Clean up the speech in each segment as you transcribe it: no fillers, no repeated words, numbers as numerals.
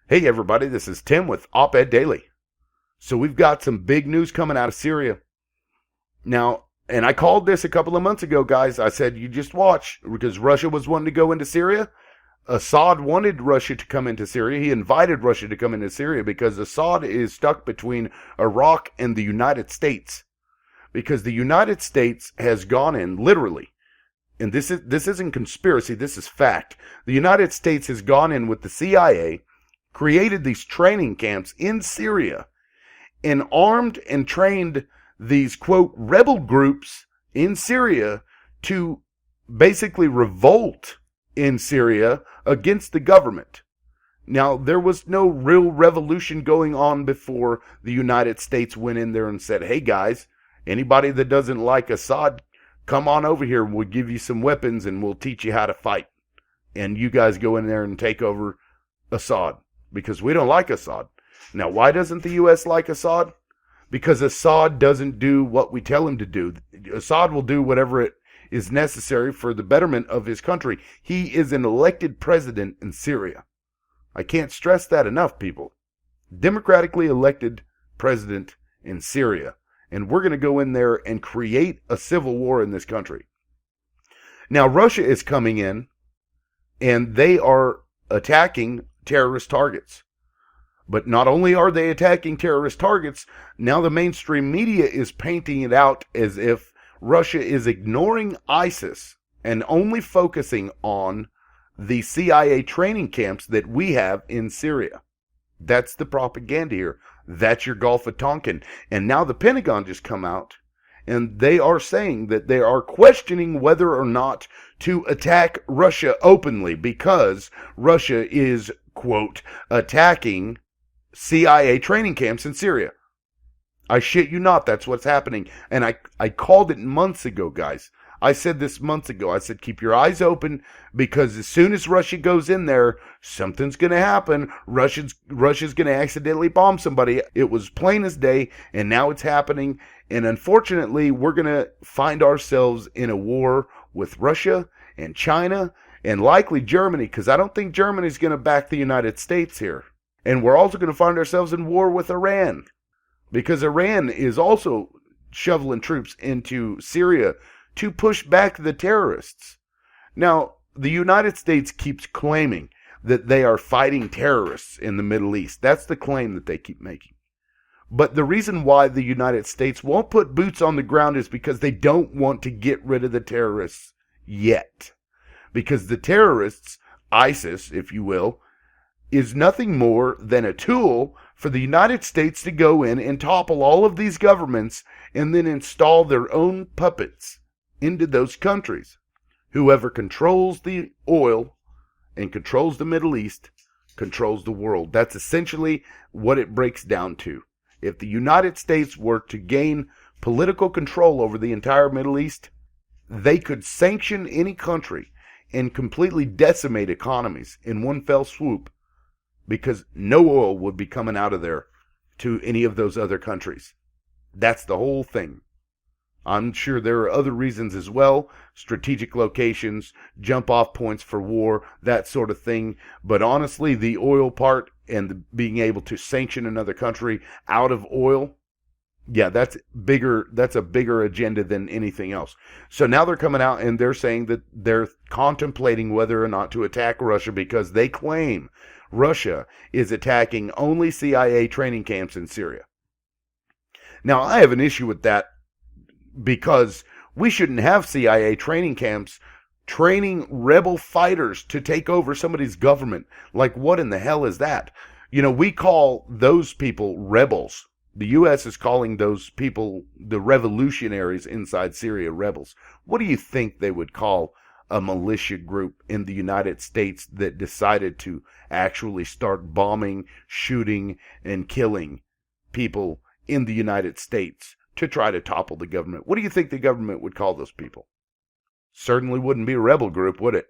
Hey everybody, this is Tim with Op-Ed Daily. So we've got some big news coming out of Syria. Now, and I called this a couple of months ago, guys. I said, you just watch, because Russia was wanting to go into Syria. Assad wanted Russia to come into Syria. He invited Russia to come into Syria because Assad is stuck between Iraq and the United States. Because the United States has gone in, literally, and this isn't conspiracy, this is fact. The United States has gone in with the CIA, created these training camps in Syria, and armed and trained these, quote, rebel groups in Syria to basically revolt in Syria against the government. Now, there was no real revolution going on before the United States went in there and said, hey guys, anybody that doesn't like Assad, come on over here, we'll give you some weapons and we'll teach you how to fight. And you guys go in there and take over Assad. Because we don't like Assad. Now, why doesn't the U.S. like Assad? Because Assad doesn't do what we tell him to do. Assad will do whatever it is necessary for the betterment of his country. He is an elected president in Syria. I can't stress that enough, people. Democratically elected president in Syria. And we're going to go in there and create a civil war in this country. Now, Russia is coming in, and they are attacking terrorist targets. But not only are they attacking terrorist targets, now the mainstream media is painting it out as if Russia is ignoring ISIS and only focusing on the CIA training camps that we have in Syria. That's the propaganda here. That's your Gulf of Tonkin. And now the Pentagon just come out and they are saying that they are questioning whether or not to attack Russia openly because Russia is, quote, attacking CIA training camps in Syria. I shit you not, that's what's happening. And I called it months ago, guys. I said this months ago. I said, keep your eyes open because as soon as Russia goes in there, something's going to happen. Russia's going to accidentally bomb somebody. It was plain as day, and now it's happening. And unfortunately, we're going to find ourselves in a war with Russia and China and likely Germany, because I don't think Germany's going to back the United States here. And we're also going to find ourselves in war with Iran, because Iran is also shoveling troops into Syria to push back the terrorists. Now, the United States keeps claiming that they are fighting terrorists in the Middle East. That's the claim that they keep making. But the reason why the United States won't put boots on the ground is because they don't want to get rid of the terrorists yet. Because the terrorists, ISIS, if you will, is nothing more than a tool for the United States to go in and topple all of these governments and then install their own puppets into those countries. Whoever controls the oil and controls the Middle East controls the world. That's essentially what it breaks down to. If the United States were to gain political control over the entire Middle East, they could sanction any country and completely decimate economies in one fell swoop, because no oil would be coming out of there to any of those other countries. That's the whole thing. I'm sure there are other reasons as well, strategic locations, jump-off points for war, that sort of thing. But honestly, the oil part and being able to sanction another country out of oil, yeah, that's bigger. That's a bigger agenda than anything else. So now they're coming out and they're saying that they're contemplating whether or not to attack Russia because they claim Russia is attacking only CIA training camps in Syria. Now, I have an issue with that because we shouldn't have CIA training camps training rebel fighters to take over somebody's government. Like, what in the hell is that? You know, we call those people rebels. The U.S. is calling those people, the revolutionaries inside Syria, rebels. What do you think they would call a militia group in the United States that decided to actually start bombing, shooting, and killing people in the United States to try to topple the government? What do you think the government would call those people? Certainly wouldn't be a rebel group, would it?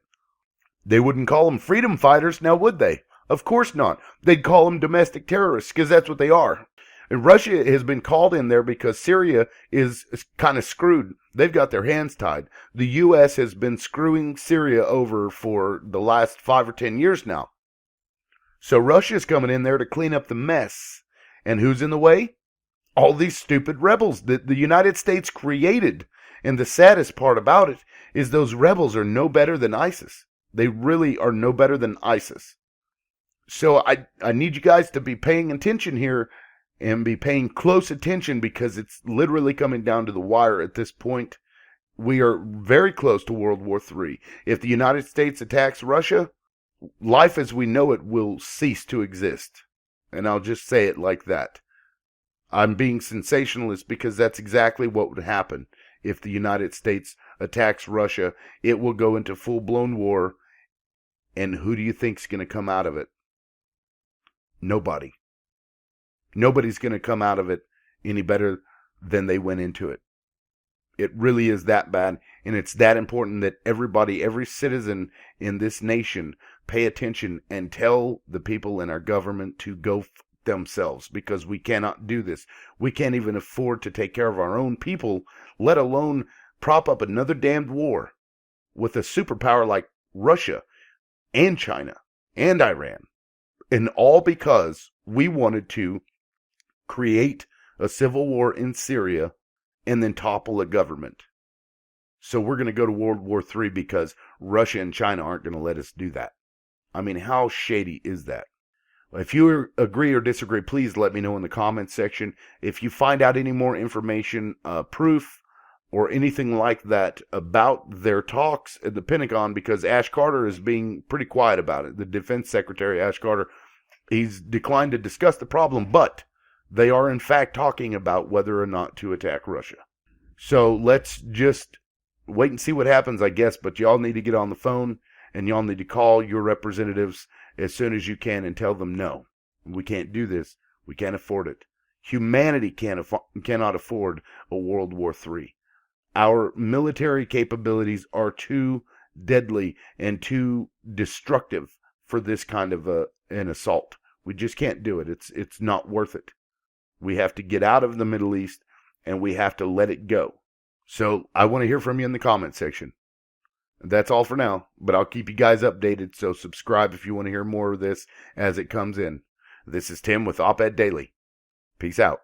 They wouldn't call them freedom fighters, now would they? Of course not. They'd call them domestic terrorists, because that's what they are. And Russia has been called in there because Syria is kind of screwed. They've got their hands tied. The U.S. has been screwing Syria over for the last 5 or 10 years now. So Russia's coming in there to clean up the mess. And who's in the way? All these stupid rebels that the United States created. And the saddest part about it is those rebels are no better than ISIS. They really are no better than ISIS. So I need you guys to be paying attention here and be paying close attention, because it's literally coming down to the wire at this point. We are very close to World War III. If the United States attacks Russia, life as we know it will cease to exist. And I'll just say it like that. I'm being sensationalist because that's exactly what would happen. If the United States attacks Russia, it will go into full-blown war. And who do you think's going to come out of it? Nobody. Nobody's going to come out of it any better than they went into it. It really is that bad, and it's that important that everybody, every citizen in this nation, pay attention and tell the people in our government to go themselves, because we cannot do this. We can't even afford to take care of our own people, let alone prop up another damned war with a superpower like Russia and China and Iran. And all because we wanted to create a civil war in Syria and then topple a government. So we're going to go to World War III because Russia and China aren't going to let us do that. I mean, how shady is that? If you agree or disagree, please let me know in the comments section. If you find out any more information, proof, or anything like that about their talks at the Pentagon, because Ash Carter is being pretty quiet about it. The Defense Secretary, Ash Carter, he's declined to discuss the problem, but they are in fact talking about whether or not to attack Russia. So let's just wait and see what happens, I guess. But y'all need to get on the phone and y'all need to call your representatives as soon as you can and tell them, no, we can't do this. We can't afford it. Humanity cannot afford a World War III. Our military capabilities are too deadly and too destructive for this kind of an assault. We just can't do it. It's not worth it. We have to get out of the Middle East and we have to let it go. So I want to hear from you in the comment section. That's all for now, but I'll keep you guys updated, so subscribe if you want to hear more of this as it comes in. This is Tim with Op-Ed Daily. Peace out.